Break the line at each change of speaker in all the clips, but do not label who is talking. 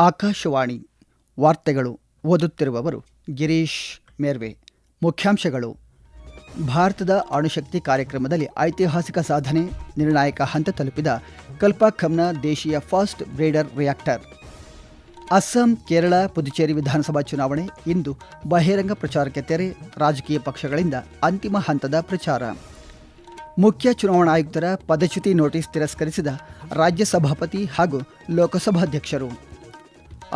ಆಕಾಶವಾಣಿ ವಾರ್ತೆಗಳು. ಓದುತ್ತಿರುವವರು ಗಿರೀಶ್ ಮೇರ್ವೆ. ಮುಖ್ಯಾಂಶಗಳು: ಭಾರತದ ಅಣುಶಕ್ತಿ ಕಾರ್ಯಕ್ರಮದಲ್ಲಿ ಐತಿಹಾಸಿಕ ಸಾಧನೆ, ನಿರ್ಣಾಯಕ ಹಂತ ತಲುಪಿದ ಕಲ್ಪಾಖಂನ ದೇಶೀಯ fast breeder reactor. Assam, Kerala, Puducherry ವಿಧಾನಸಭಾ ಚುನಾವಣೆ ಇಂದು ಬಹಿರಂಗ ಪ್ರಚಾರಕ್ಕೆ ತೆರೆ, ರಾಜಕೀಯ ಪಕ್ಷಗಳಿಂದ ಅಂತಿಮ ಹಂತದ ಪ್ರಚಾರ. ಮುಖ್ಯ ಚುನಾವಣಾ ಆಯುಕ್ತರ ಪದಚ್ಯುತಿ ನೋಟಿಸ್ ತಿರಸ್ಕರಿಸಿದ ರಾಜ್ಯ ಸಭಾಪತಿ ಹಾಗೂ ಲೋಕಸಭಾಧ್ಯಕ್ಷರು.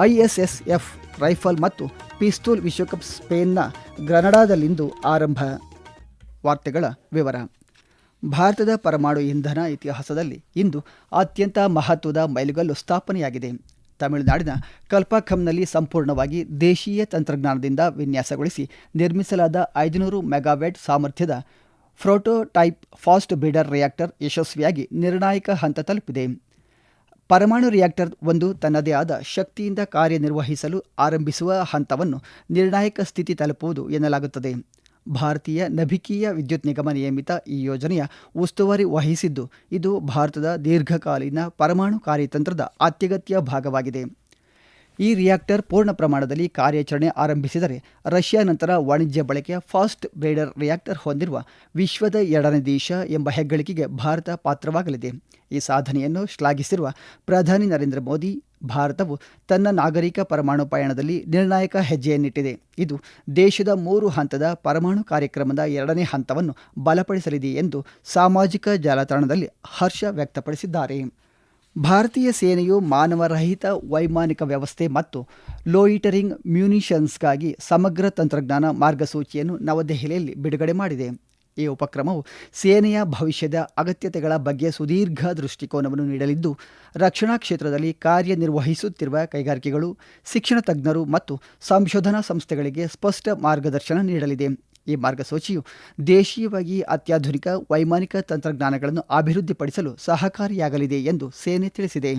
ಐಎಸ್ಎಸ್ಎಫ್ ರೈಫಲ್ ಮತ್ತು ಪಿಸ್ತೂಲ್ ವಿಶ್ವಕಪ್ ಸ್ಪೇನ್ನ ಗ್ರನಡಾದಲ್ಲಿಂದು ಆರಂಭ. ವಾರ್ತೆಗಳ ವಿವರ. ಭಾರತದ ಪರಮಾಣು ಇಂಧನ ಇತಿಹಾಸದಲ್ಲಿ ಇಂದು ಅತ್ಯಂತ ಮಹತ್ವದ ಮೈಲುಗಲ್ಲು ಸ್ಥಾಪನೆಯಾಗಿದೆ. ತಮಿಳುನಾಡಿನ ಕಲ್ಪಾಖಂನಲ್ಲಿ ಸಂಪೂರ್ಣವಾಗಿ ದೇಶೀಯ ತಂತ್ರಜ್ಞಾನದಿಂದ ವಿನ್ಯಾಸಗೊಳಿಸಿ ನಿರ್ಮಿಸಲಾದ 500 ಮೆಗಾವ್ಯಾಟ್ ಸಾಮರ್ಥ್ಯದ ಪ್ರೋಟೋಟೈಪ್ ಫಾಸ್ಟ್ ಬ್ರೀಡರ್ ರಿಯಾಕ್ಟರ್ ಯಶಸ್ವಿಯಾಗಿ ನಿರ್ಣಾಯಕ ಹಂತ ತಲುಪಿದೆ. ಪರಮಾಣು ರಿಯಾಕ್ಟರ್ ಒಂದು ತನ್ನದೇ ಆದ ಶಕ್ತಿಯಿಂದ ಕಾರ್ಯನಿರ್ವಹಿಸಲು ಆರಂಭಿಸುವ ಹಂತವನ್ನು ನಿರ್ಣಾಯಕ ಸ್ಥಿತಿ ತಲುಪುವುದು ಎನ್ನಲಾಗುತ್ತದೆ. ಭಾರತೀಯ ನಭಿಕೀಯ ವಿದ್ಯುತ್ ನಿಗಮ ನಿಯಮಿತ ಈ ಯೋಜನೆಯ ಉಸ್ತುವಾರಿ ವಹಿಸಿದ್ದು, ಇದು ಭಾರತದ ದೀರ್ಘಕಾಲೀನ ಪರಮಾಣು ಕಾರ್ಯತಂತ್ರದ ಅತ್ಯಗತ್ಯ ಭಾಗವಾಗಿದೆ. ಈ ರಿಯಾಕ್ಟರ್ ಪೂರ್ಣ ಪ್ರಮಾಣದಲ್ಲಿ ಕಾರ್ಯಾಚರಣೆ ಆರಂಭಿಸಿದರೆ ರಷ್ಯಾ ನಂತರ ವಾಣಿಜ್ಯ ಬಳಕೆಯ ಫಾಸ್ಟ್ ಬ್ರೀಡರ್ ರಿಯಾಕ್ಟರ್ ಹೊಂದಿರುವ ವಿಶ್ವದ 2ನೇ ದೇಶ ಎಂಬ ಹೆಗ್ಗಳಿಕೆಗೆ ಭಾರತ ಪಾತ್ರವಾಗಲಿದೆ. ಈ ಸಾಧನೆಯನ್ನು ಶ್ಲಾಘಿಸಿರುವ ಪ್ರಧಾನಿ ನರೇಂದ್ರ ಮೋದಿ, ಭಾರತವು ತನ್ನ ನಾಗರಿಕ ಪರಮಾಣು ಪಯಣದಲ್ಲಿ ನಿರ್ಣಾಯಕ ಹೆಜ್ಜೆಯನ್ನಿಟ್ಟಿದೆ. ಇದು ದೇಶದ 3 ಹಂತದ ಪರಮಾಣು ಕಾರ್ಯಕ್ರಮದ 2ನೇ ಹಂತವನ್ನು ಬಲಪಡಿಸಲಿದೆ ಎಂದು ಸಾಮಾಜಿಕ ಜಾಲತಾಣದಲ್ಲಿ ಹರ್ಷ ವ್ಯಕ್ತಪಡಿಸಿದ್ದಾರೆ. ಭಾರತೀಯ ಸೇನೆಯು ಮಾನವರಹಿತ ವೈಮಾನಿಕ ವ್ಯವಸ್ಥೆ ಮತ್ತು ಲೋಯಿಟರಿಂಗ್ ಮ್ಯುನಿಷನ್ಸ್ಗಾಗಿ ಸಮಗ್ರ ತಂತ್ರಜ್ಞಾನ ಮಾರ್ಗಸೂಚಿಯನ್ನು ನವದೆಹಲಿಯಲ್ಲಿ ಬಿಡುಗಡೆ ಮಾಡಿದೆ. ಈ ಉಪಕ್ರಮವು ಸೇನೆಯ ಭವಿಷ್ಯದ ಅಗತ್ಯತೆಗಳ ಬಗ್ಗೆ ಸುದೀರ್ಘ ದೃಷ್ಟಿಕೋನವನ್ನು ನೀಡಲಿದ್ದು, ರಕ್ಷಣಾ ಕ್ಷೇತ್ರದಲ್ಲಿ ಕಾರ್ಯನಿರ್ವಹಿಸುತ್ತಿರುವ ಕೈಗಾರಿಕೆಗಳು, ಶಿಕ್ಷಣ ತಜ್ಞರು ಮತ್ತು ಸಂಶೋಧನಾ ಸಂಸ್ಥೆಗಳಿಗೆ ಸ್ಪಷ್ಟ ಮಾರ್ಗದರ್ಶನ ನೀಡಲಿದೆ. ಈ ಮಾರ್ಗಸೂಚಿಯು ದೇಶೀಯವಾಗಿ ಅತ್ಯಾಧುನಿಕ ವೈಮಾನಿಕ ತಂತ್ರಜ್ಞಾನಗಳನ್ನು ಅಭಿವೃದ್ಧಿಪಡಿಸಲು ಸಹಕಾರಿಯಾಗಲಿದೆ ಎಂದು ಸೇನೆ ತಿಳಿಸಿದೆ.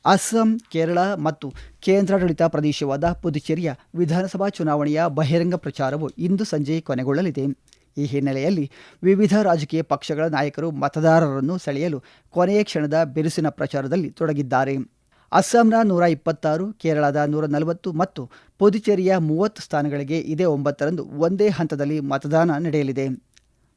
ಅಸ್ಸಾಂ, ಕೇರಳ ಮತ್ತು ಕೇಂದ್ರಾಡಳಿತ ಪ್ರದೇಶವಾದ ಪುದುಚೇರಿಯ ವಿಧಾನಸಭಾ ಚುನಾವಣೆಯ ಬಹಿರಂಗ ಪ್ರಚಾರವು ಇಂದು ಸಂಜೆ ಕೊನೆಗೊಳ್ಳಲಿದೆ. ಈ ಹಿನ್ನೆಲೆಯಲ್ಲಿ ವಿವಿಧ ರಾಜಕೀಯ ಪಕ್ಷಗಳ ನಾಯಕರು ಮತದಾರರನ್ನು ಸೆಳೆಯಲು ಕೊನೆಯ ಕ್ಷಣದ ಬಿರುಸಿನ ಪ್ರಚಾರದಲ್ಲಿ ತೊಡಗಿದ್ದಾರೆ. ಅಸ್ಸಾಂನ 126, ಕೇರಳದ 140 ಮತ್ತು ಪುದುಚೇರಿಯ 30 ಸ್ಥಾನಗಳಿಗೆ ಇದೇ 9ರಂದು ಒಂದೇ ಹಂತದಲ್ಲಿ ಮತದಾನ ನಡೆಯಲಿದೆ.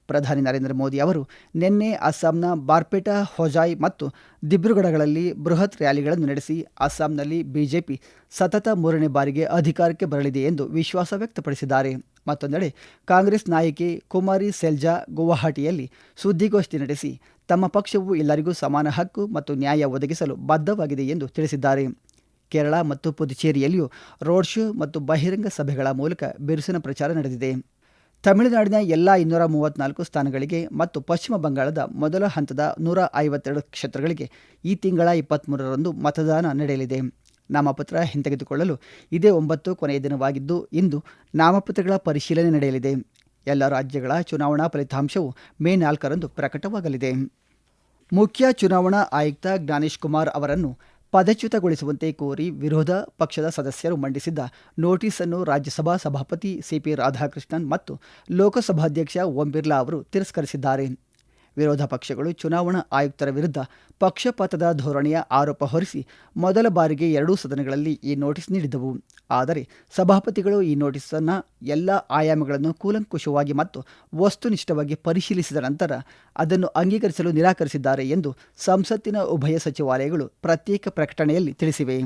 ಪ್ರಧಾನಿ ನರೇಂದ್ರ ಮೋದಿ ಅವರು ನಿನ್ನೆ ಅಸ್ಸಾಂನ ಬಾರ್ಪೇಟಾ, ಹೊಜಾಯ್ ಮತ್ತು ದಿಬ್ರುಗಢಗಳಲ್ಲಿ ಬೃಹತ್ ರ್ಯಾಲಿಗಳನ್ನು ನಡೆಸಿ ಅಸ್ಸಾಂನಲ್ಲಿ ಬಿಜೆಪಿ ಸತತ 3ನೇ ಬಾರಿಗೆ ಅಧಿಕಾರಕ್ಕೆ ಬರಲಿದೆ ಎಂದು ವಿಶ್ವಾಸ ವ್ಯಕ್ತಪಡಿಸಿದ್ದಾರೆ. ಮತ್ತೊಂದೆಡೆ ಕಾಂಗ್ರೆಸ್ ನಾಯಕಿ ಕುಮಾರಿ ಸೆಲ್ಜಾ ಗುವಾಹಟಿಯಲ್ಲಿ ಸುದ್ದಿಗೋಷ್ಠಿ ನಡೆಸಿ ತಮ್ಮ ಪಕ್ಷವು ಎಲ್ಲರಿಗೂ ಸಮಾನ ಹಕ್ಕು ಮತ್ತು ನ್ಯಾಯ ಒದಗಿಸಲು ಬದ್ಧವಾಗಿದೆ ಎಂದು ತಿಳಿಸಿದ್ದಾರೆ. ಕೇರಳ ಮತ್ತು ಪುದುಚೇರಿಯಲ್ಲಿಯೂ ರೋಡ್ ಶೋ ಮತ್ತು ಬಹಿರಂಗ ಸಭೆಗಳ ಮೂಲಕ ಬಿರುಸಿನ ಪ್ರಚಾರ ನಡೆದಿದೆ. ತಮಿಳುನಾಡಿನ ಎಲ್ಲ 234 ಸ್ಥಾನಗಳಿಗೆ ಮತ್ತು ಪಶ್ಚಿಮ ಬಂಗಾಳದ ಮೊದಲ ಹಂತದ 152 ಕ್ಷೇತ್ರಗಳಿಗೆ ಈ ತಿಂಗಳ 23ರಂದು ಮತದಾನ ನಡೆಯಲಿದೆ. ನಾಮಪತ್ರ ಹಿಂತೆಗೆದುಕೊಳ್ಳಲು ಇದೇ 9 ಕೊನೆಯ ದಿನವಾಗಿದ್ದು, ಇಂದು ನಾಮಪತ್ರಗಳ ಪರಿಶೀಲನೆ ನಡೆಯಲಿದೆ. ಎಲ್ಲ ರಾಜ್ಯಗಳ ಚುನಾವಣಾ ಫಲಿತಾಂಶವು ಮೇ 4ರಂದು ಪ್ರಕಟವಾಗಲಿದೆ. ಮುಖ್ಯ ಚುನಾವಣಾ ಆಯುಕ್ತ ಜ್ಞಾನೇಶ್ ಕುಮಾರ್ ಅವರನ್ನು ಪದಚ್ಯುತಗೊಳಿಸುವಂತೆ ಕೋರಿ ವಿರೋಧ ಪಕ್ಷದ ಸದಸ್ಯರು ಮಂಡಿಸಿದ್ದ ನೋಟಿಸನ್ನು ರಾಜ್ಯಸಭಾ ಸಭಾಪತಿ ಸಿಪಿ ರಾಧಾಕೃಷ್ಣನ್ ಮತ್ತು ಲೋಕಸಭಾಧ್ಯಕ್ಷ ಓಂ ಬಿರ್ಲಾ ಅವರು ತಿರಸ್ಕರಿಸಿದ್ದಾರೆ. ವಿರೋಧ ಪಕ್ಷಗಳು ಚುನಾವಣಾ ಆಯುಕ್ತರ ವಿರುದ್ಧ ಪಕ್ಷಪಾತದ ಧೋರಣೆಯ ಆರೋಪ ಹೊರಿಸಿ ಮೊದಲ ಬಾರಿಗೆ 2 ಸದನಗಳಲ್ಲಿ ಈ ನೋಟಿಸ್ ನೀಡಿದ್ದವು. ಆದರೆ ಸಭಾಪತಿಗಳು ಈ ನೋಟಿಸನ್ನು ಎಲ್ಲ ಆಯಾಮಗಳನ್ನು ಕೂಲಂಕುಷವಾಗಿ ಮತ್ತು ವಸ್ತುನಿಷ್ಠವಾಗಿ ಪರಿಶೀಲಿಸಿದ ನಂತರ ಅದನ್ನು ಅಂಗೀಕರಿಸಲು ನಿರಾಕರಿಸಿದ್ದಾರೆ ಎಂದು ಸಂಸತ್ತಿನ ಉಭಯ ಸಚಿವಾಲಯಗಳು ಪ್ರತ್ಯೇಕ ಪ್ರಕಟಣೆಯಲ್ಲಿ ತಿಳಿಸಿವೆ.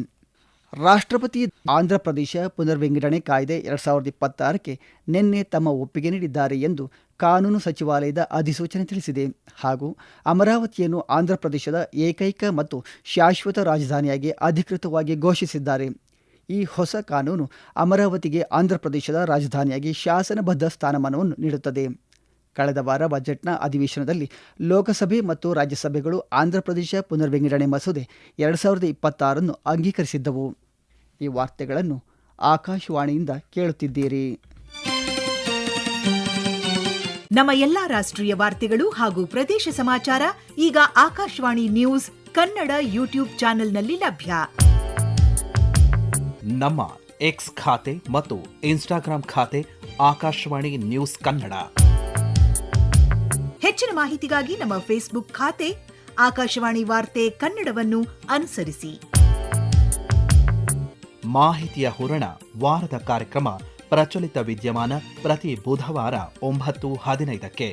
ರಾಷ್ಟ್ರಪತಿ ಆಂಧ್ರಪ್ರದೇಶ ಪುನರ್ವಿಂಗಡಣೆ ಕಾಯ್ದೆ 2026ಕ್ಕೆ ನಿನ್ನೆ ತಮ್ಮ ಒಪ್ಪಿಗೆ ನೀಡಿದ್ದಾರೆ ಎಂದು ಕಾನೂನು ಸಚಿವಾಲಯದ ಅಧಿಸೂಚನೆ ತಿಳಿಸಿದೆ. ಹಾಗೂ ಅಮರಾವತಿಯನ್ನು ಆಂಧ್ರಪ್ರದೇಶದ ಏಕೈಕ ಮತ್ತು ಶಾಶ್ವತ ರಾಜಧಾನಿಯಾಗಿ ಅಧಿಕೃತವಾಗಿ ಘೋಷಿಸಿದ್ದಾರೆ. ಈ ಹೊಸ ಕಾನೂನು ಅಮರಾವತಿಗೆ ಆಂಧ್ರಪ್ರದೇಶದ ರಾಜಧಾನಿಯಾಗಿ ಶಾಸನಬದ್ಧ ಸ್ಥಾನಮಾನವನ್ನು ನೀಡುತ್ತದೆ. ಕಳೆದ ವಾರ ಬಜೆಟ್ನ ಅಧಿವೇಶನದಲ್ಲಿ ಲೋಕಸಭೆ ಮತ್ತು ರಾಜ್ಯಸಭೆಗಳು ಆಂಧ್ರಪ್ರದೇಶ ಪುನರ್ವಿಂಗಡಣೆ ಮಸೂದೆ 2026 ಅಂಗೀಕರಿಸಿದ್ದವು. ಈ ವಾರ್ತೆಗಳನ್ನು ಆಕಾಶವಾಣಿಯಿಂದ ಕೇಳುತ್ತಿದ್ದೀರಿ.
ನಮ್ಮ ಎಲ್ಲಾ ರಾಷ್ಟ್ರೀಯ ವಾರ್ತೆಗಳು ಹಾಗೂ ಪ್ರದೇಶ ಸಮಾಚಾರ ಈಗ ಆಕಾಶವಾಣಿ ನ್ಯೂಸ್ ಕನ್ನಡ ಯೂಟ್ಯೂಬ್ ಚಾನೆಲ್ನಲ್ಲಿ ಲಭ್ಯ.
ನಮ್ಮ ಎಕ್ಸ್ ಖಾತೆ ಮತ್ತು ಇನ್ಸ್ಟಾಗ್ರಾಂ ಖಾತೆ ಆಕಾಶವಾಣಿ ನ್ಯೂಸ್ ಕನ್ನಡ.
ಹೆಚ್ಚಿನ ಮಾಹಿತಿಗಾಗಿ ನಮ್ಮ ಫೇಸ್ಬುಕ್ ಖಾತೆ ಆಕಾಶವಾಣಿ ವಾರ್ತೆ ಕನ್ನಡವನ್ನು ಅನುಸರಿಸಿ.
ಮಾಹಿತಿಯ ಹೂರಣ ವಾರದ ಕಾರ್ಯಕ್ರಮ ಪ್ರಚಲಿತ ವಿದ್ಯಮಾನ ಪ್ರತಿ ಬುಧವಾರ 9:15ಕ್ಕೆ.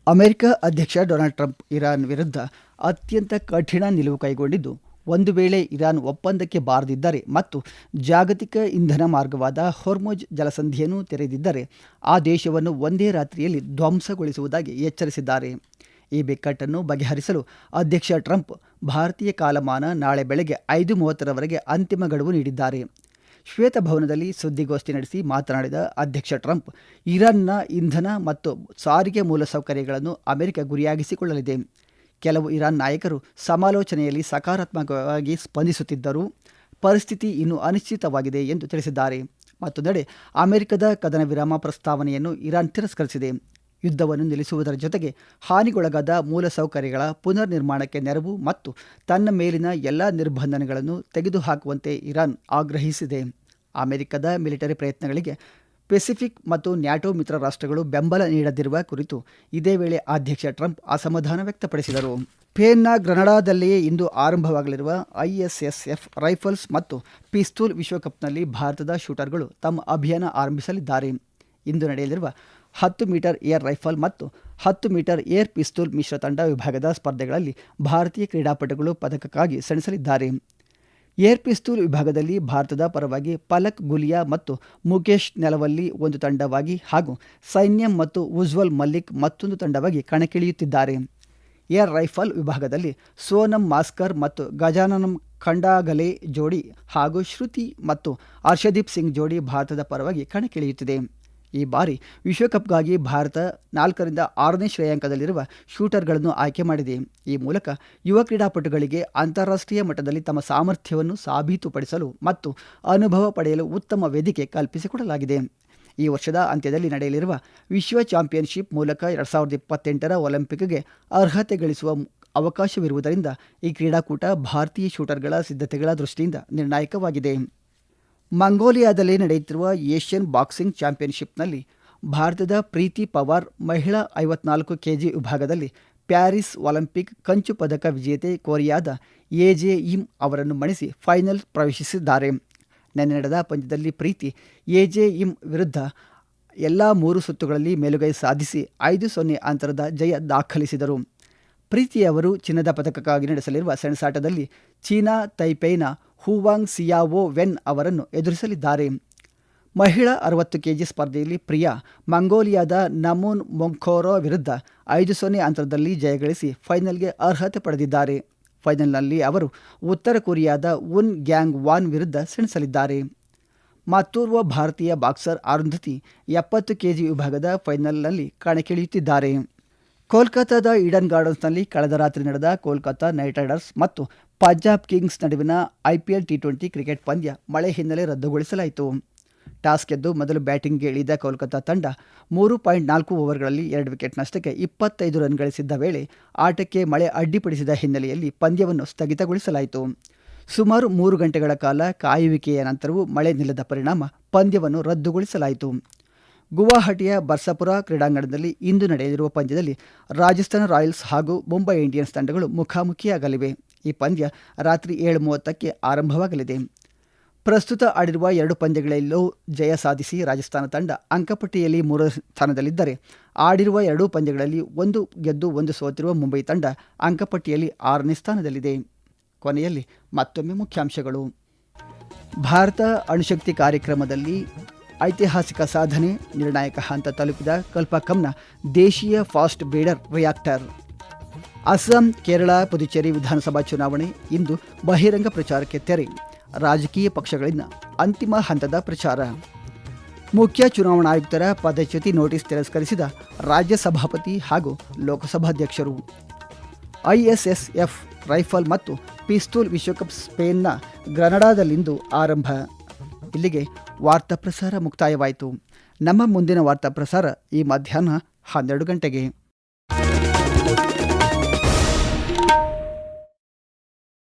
ಅಮೆರಿಕ ಅಧ್ಯಕ್ಷ ಡೊನಾಲ್ಡ್ ಟ್ರಂಪ್ ಇರಾನ್ ವಿರುದ್ಧ ಅತ್ಯಂತ ಕಠಿಣ ನಿಲುವು ಕೈಗೊಂಡಿದ್ದು, ಒಂದು ವೇಳೆ ಇರಾನ್ ಒಪ್ಪಂದಕ್ಕೆ ಬಾರದಿದ್ದರೆ ಮತ್ತು ಜಾಗತಿಕ ಇಂಧನ ಮಾರ್ಗವಾದ ಹೊರ್ಮುಜ್ ಜಲಸಂಧಿಯನ್ನು ತೆರೆದಿದ್ದರೆ ಆ ದೇಶವನ್ನು ಒಂದೇ ರಾತ್ರಿಯಲ್ಲಿ ಧ್ವಂಸಗೊಳಿಸುವುದಾಗಿ ಎಚ್ಚರಿಸಿದ್ದಾರೆ. ಈ ಬಿಕ್ಕಟ್ಟನ್ನು ಬಗೆಹರಿಸಲು ಅಧ್ಯಕ್ಷ ಟ್ರಂಪ್ ಭಾರತೀಯ ಕಾಲಮಾನ ನಾಳೆ ಬೆಳಗ್ಗೆ 5:30ರವರೆಗೆ ಅಂತಿಮ ಗಡುವು ನೀಡಿದ್ದಾರೆ. ಶ್ವೇತಭವನದಲ್ಲಿ ಸುದ್ದಿಗೋಷ್ಠಿ ನಡೆಸಿ ಮಾತನಾಡಿದ ಅಧ್ಯಕ್ಷ ಟ್ರಂಪ್, ಇರಾನ್ನ ಇಂಧನ ಮತ್ತು ಸಾರಿಗೆ ಮೂಲಸೌಕರ್ಯಗಳನ್ನು ಅಮೆರಿಕ ಗುರಿಯಾಗಿಸಿಕೊಳ್ಳಲಿದೆ. ಕೆಲವು ಇರಾನ್ ನಾಯಕರು ಸಮಾಲೋಚನೆಯಲ್ಲಿ ಸಕಾರಾತ್ಮಕವಾಗಿ ಸ್ಪಂದಿಸುತ್ತಿದ್ದರೂ ಪರಿಸ್ಥಿತಿ ಇನ್ನೂ ಅನಿಶ್ಚಿತವಾಗಿದೆ ಎಂದು ತಿಳಿಸಿದ್ದಾರೆ. ಮತ್ತೊಂದೆಡೆ ಅಮೆರಿಕದ ಕದನ ವಿರಾಮ ಪ್ರಸ್ತಾವನೆಯನ್ನು ಇರಾನ್ ತಿರಸ್ಕರಿಸಿದೆ. ಯುದ್ಧವನ್ನು ನಿಲ್ಲಿಸುವುದರ ಜೊತೆಗೆ ಹಾನಿಗೊಳಗಾದ ಮೂಲಸೌಕರ್ಯಗಳ ಪುನರ್ ನಿರ್ಮಾಣಕ್ಕೆ ನೆರವು ಮತ್ತು ತನ್ನ ಮೇಲಿನ ಎಲ್ಲ ನಿರ್ಬಂಧನೆಗಳನ್ನು ತೆಗೆದುಹಾಕುವಂತೆ ಇರಾನ್ ಆಗ್ರಹಿಸಿದೆ. ಅಮೆರಿಕದ ಮಿಲಿಟರಿ ಪ್ರಯತ್ನಗಳಿಗೆ ಪೆಸಿಫಿಕ್ ಮತ್ತು ನ್ಯಾಟೋ ಮಿತ್ರ ರಾಷ್ಟ್ರಗಳು ಬೆಂಬಲ ನೀಡದಿರುವ ಕುರಿತು ಇದೇ ವೇಳೆ ಅಧ್ಯಕ್ಷ ಟ್ರಂಪ್ ಅಸಮಾಧಾನ ವ್ಯಕ್ತಪಡಿಸಿದರು. ಸ್ಪೇನ್ನ ಗ್ರನಡಾದಲ್ಲಿಯೇ ಇಂದು ಆರಂಭವಾಗಲಿರುವ ISSF ರೈಫಲ್ಸ್ ಮತ್ತು ಪಿಸ್ತೂಲ್ ವಿಶ್ವಕಪ್ನಲ್ಲಿ ಭಾರತದ ಶೂಟರ್ಗಳು ತಮ್ಮ ಅಭಿಯಾನ ಆರಂಭಿಸಲಿದ್ದಾರೆ. ಇಂದು ನಡೆಯಲಿರುವ 10 ಮೀಟರ್ ಏರ್ ರೈಫಲ್ ಮತ್ತು 10 ಮೀಟರ್ ಏರ್ ಪಿಸ್ತೂಲ್ ಮಿಶ್ರ ತಂಡ ವಿಭಾಗದ ಸ್ಪರ್ಧೆಗಳಲ್ಲಿ ಭಾರತೀಯ ಕ್ರೀಡಾಪಟುಗಳು ಪದಕಕ್ಕಾಗಿ ಸೆಣಸಲಿದ್ದಾರೆ. ಏರ್ ಪಿಸ್ತೂಲ್ ವಿಭಾಗದಲ್ಲಿ ಭಾರತದ ಪರವಾಗಿ ಪಲಕ್ ಗುಲಿಯಾ ಮತ್ತು ಮುಕೇಶ್ ನೆಲವಲ್ಲಿ ಒಂದು ತಂಡವಾಗಿ ಹಾಗೂ ಸೈನ್ಯಂ ಮತ್ತು ಉಜ್ವಲ್ ಮಲ್ಲಿಕ್ ಮತ್ತೊಂದು ತಂಡವಾಗಿ ಕಣಕ್ಕಿಳಿಯುತ್ತಿದ್ದಾರೆ. ಏರ್ ರೈಫಲ್ ವಿಭಾಗದಲ್ಲಿ ಸೋನಂ ಮಾಸ್ಕರ್ ಮತ್ತು ಗಜಾನನಂ ಖಂಡಾಗಲೆ ಜೋಡಿ ಹಾಗೂ ಶ್ರುತಿ ಮತ್ತು ಹರ್ಷದೀಪ್ ಸಿಂಗ್ ಜೋಡಿ ಭಾರತದ ಪರವಾಗಿ ಕಣಕ್ಕಿಳಿಯುತ್ತಿದೆ. ಈ ಬಾರಿ ವಿಶ್ವಕಪ್ಗಾಗಿ ಭಾರತ 4ರಿಂದ 6ನೇ ಶ್ರೇಯಾಂಕದಲ್ಲಿರುವ ಶೂಟರ್ಗಳನ್ನು ಆಯ್ಕೆ ಮಾಡಿದೆ. ಈ ಮೂಲಕ ಯುವ ಕ್ರೀಡಾಪಟುಗಳಿಗೆ ಅಂತಾರಾಷ್ಟ್ರೀಯ ಮಟ್ಟದಲ್ಲಿ ತಮ್ಮ ಸಾಮರ್ಥ್ಯವನ್ನು ಸಾಬೀತುಪಡಿಸಲು ಮತ್ತು ಅನುಭವ ಪಡೆಯಲು ಉತ್ತಮ ವೇದಿಕೆ ಕಲ್ಪಿಸಿಕೊಡಲಾಗಿದೆ. ಈ ವರ್ಷದ ಅಂತ್ಯದಲ್ಲಿ ನಡೆಯಲಿರುವ ವಿಶ್ವ ಚಾಂಪಿಯನ್ಶಿಪ್ ಮೂಲಕ 2028ರ ಒಲಿಂಪಿಕ್ಗೆ ಅರ್ಹತೆ ಗಳಿಸುವ ಅವಕಾಶವಿರುವುದರಿಂದ ಈ ಕ್ರೀಡಾಕೂಟ ಭಾರತೀಯ ಶೂಟರ್ಗಳ ಸಿದ್ಧತೆಗಳ ದೃಷ್ಟಿಯಿಂದ ನಿರ್ಣಾಯಕವಾಗಿದೆ. ಮಂಗೋಲಿಯಾದಲ್ಲಿ ನಡೆಯುತ್ತಿರುವ ಏಷ್ಯನ್ ಬಾಕ್ಸಿಂಗ್ ಚಾಂಪಿಯನ್ಶಿಪ್ನಲ್ಲಿ ಭಾರತದ ಪ್ರೀತಿ ಪವಾರ್ ಮಹಿಳಾ 54 kg ವಿಭಾಗದಲ್ಲಿ ಪ್ಯಾರಿಸ್ ಒಲಿಂಪಿಕ್ ಕಂಚು ಪದಕ ವಿಜೇತೆ ಕೊರಿಯಾದ ಎಜೆ ಇಮ್ ಅವರನ್ನು ಮಣಿಸಿ ಫೈನಲ್ ಪ್ರವೇಶಿಸಿದ್ದಾರೆ. ನಿನ್ನೆ ನಡೆದ ಪಂದ್ಯದಲ್ಲಿ ಪ್ರೀತಿ ಎಜೆ ಇಮ್ ವಿರುದ್ಧ ಎಲ್ಲ 3 ಸುತ್ತುಗಳಲ್ಲಿ ಮೇಲುಗೈ ಸಾಧಿಸಿ 5-0 ಅಂತರದ ಜಯ ದಾಖಲಿಸಿದರು. ಪ್ರೀತಿಯವರು ಚಿನ್ನದ ಪದಕಕ್ಕಾಗಿ ನಡೆಸಲಿರುವ ಸೆಣಸಾಟದಲ್ಲಿ ಚೀನಾ ತೈಪೈನ ಹುವಾಂಗ್ ಸಿಯಾವೋ ವೆನ್ ಅವರನ್ನು ಎದುರಿಸಲಿದ್ದಾರೆ. ಮಹಿಳಾ 60 kg ಸ್ಪರ್ಧೆಯಲ್ಲಿ ಪ್ರಿಯಾ ಮಂಗೋಲಿಯಾದ ನಮೂನ್ ಮೊಂಖೋರೋ ವಿರುದ್ಧ 5-0 ಅಂತರದಲ್ಲಿ ಜಯಗಳಿಸಿ ಫೈನಲ್ಗೆ ಅರ್ಹತೆ ಪಡೆದಿದ್ದಾರೆ. ಫೈನಲ್ನಲ್ಲಿ ಅವರು ಉತ್ತರ ಕೊರಿಯಾದ ಉನ್ ಗ್ಯಾಂಗ್ ವಾನ್ ವಿರುದ್ಧ ಸೆಣಸಲಿದ್ದಾರೆ. ಮತ್ತೋರ್ವ ಭಾರತೀಯ ಬಾಕ್ಸರ್ ಅರುಂಧತಿ 70 kg ವಿಭಾಗದ ಫೈನಲ್ನಲ್ಲಿ ಕಣಕ್ಕಿಳಿಯುತ್ತಿದ್ದಾರೆ. ಕೋಲ್ಕತ್ತಾದ ಈಡನ್ ಗಾರ್ಡನ್ಸ್ನಲ್ಲಿ ಕಳೆದ ರಾತ್ರಿ ನಡೆದ ಕೋಲ್ಕತ್ತಾ ನೈಟ್ ರೈಡರ್ಸ್ ಮತ್ತು ಪಂಜಾಬ್ ಕಿಂಗ್ಸ್ ನಡುವಿನ IPL T20 ಕ್ರಿಕೆಟ್ ಪಂದ್ಯ ಮಳೆ ಹಿನ್ನೆಲೆ ರದ್ದುಗೊಳಿಸಲಾಯಿತು. ಟಾಸ್ ಗೆದ್ದು ಮೊದಲು ಬ್ಯಾಟಿಂಗ್ಗೆ ಇಳಿದ ಕೋಲ್ಕತ್ತಾ ತಂಡ 3.4 ಓವರ್ಗಳಲ್ಲಿ 2 ವಿಕೆಟ್ ನಷ್ಟಕ್ಕೆ 25 ರನ್ ಗಳಿಸಿದ್ದ ವೇಳೆ ಆಟಕ್ಕೆ ಮಳೆ ಅಡ್ಡಿಪಡಿಸಿದ ಹಿನ್ನೆಲೆಯಲ್ಲಿ ಪಂದ್ಯವನ್ನು ಸ್ಥಗಿತಗೊಳಿಸಲಾಯಿತು. ಸುಮಾರು 3 ಗಂಟೆಗಳ ಕಾಲ ಕಾಯುವಿಕೆಯ ನಂತರವೂ ಮಳೆ ನಿಲ್ಲದ ಪರಿಣಾಮ ಪಂದ್ಯವನ್ನು ರದ್ದುಗೊಳಿಸಲಾಯಿತು. ಗುವಾಹಟಿಯ ಬರ್ಸಾಪುರ ಕ್ರೀಡಾಂಗಣದಲ್ಲಿ ಇಂದು ನಡೆಯಲಿರುವ ಪಂದ್ಯದಲ್ಲಿ ರಾಜಸ್ಥಾನ ರಾಯಲ್ಸ್ ಹಾಗೂ ಮುಂಬೈ ಇಂಡಿಯನ್ಸ್ ತಂಡಗಳು ಮುಖಾಮುಖಿಯಾಗಲಿವೆ. ಈ ಪಂದ್ಯ ರಾತ್ರಿ 7:30ಕ್ಕೆ ಆರಂಭವಾಗಲಿದೆ. ಪ್ರಸ್ತುತ ಆಡಿರುವ 2 ಪಂದ್ಯಗಳಲ್ಲೂ ಜಯ ಸಾಧಿಸಿ ರಾಜಸ್ಥಾನ ತಂಡ ಅಂಕಪಟ್ಟಿಯಲ್ಲಿ 3ನೇ ಸ್ಥಾನದಲ್ಲಿದ್ದರೆ, ಆಡಿರುವ 2 ಪಂದ್ಯಗಳಲ್ಲಿ 1 ಗೆದ್ದು 1 ಸೋತಿರುವ ಮುಂಬೈ ತಂಡ ಅಂಕಪಟ್ಟಿಯಲ್ಲಿ 6ನೇ ಸ್ಥಾನದಲ್ಲಿದೆ. ಕೊನೆಯಲ್ಲಿ ಮತ್ತೊಮ್ಮೆ ಮುಖ್ಯಾಂಶಗಳು. ಭಾರತ ಅಣುಶಕ್ತಿ ಕಾರ್ಯಕ್ರಮದಲ್ಲಿ ಐತಿಹಾಸಿಕ ಸಾಧನೆ, ನಿರ್ಣಾಯಕ ಹಂತ ತಲುಪಿದ ಕಲ್ಪಕಂನ ದೇಶೀಯ fast breeder reactor. Assam, Kerala, Puducherry ವಿಧಾನಸಭಾ ಚುನಾವಣೆ ಇಂದು ಬಹಿರಂಗ ಪ್ರಚಾರಕ್ಕೆ ತೆರೆ. ರಾಜಕೀಯ ಪಕ್ಷಗಳಿಂದ ಅಂತಿಮ ಹಂತದ ಪ್ರಚಾರ. ಮುಖ್ಯ ಚುನಾವಣಾ ಆಯುಕ್ತರ ಪದಚ್ಯುತಿ ನೋಟಿಸ್ ತಿರಸ್ಕರಿಸಿದ ರಾಜ್ಯ ಸಭಾಪತಿ ಹಾಗೂ ಲೋಕಸಭಾಧ್ಯಕ್ಷರು. ISSF ರೈಫಲ್ ಮತ್ತು ಪಿಸ್ತೂಲ್ ವಿಶ್ವಕಪ್ ಸ್ಪೇನ್ನ ಗ್ರನಡಾದಲ್ಲಿಂದು ಆರಂಭ. ಇಲ್ಲಿಗೆ ವಾರ್ತಾ ಪ್ರಸಾರ ಮುಕ್ತಾಯವಾಯಿತು. ನಮ್ಮ ಮುಂದಿನ ವಾರ್ತಾ ಪ್ರಸಾರ ಈ ಮಧ್ಯಾಹ್ನ 12 ಗಂಟೆಗೆ.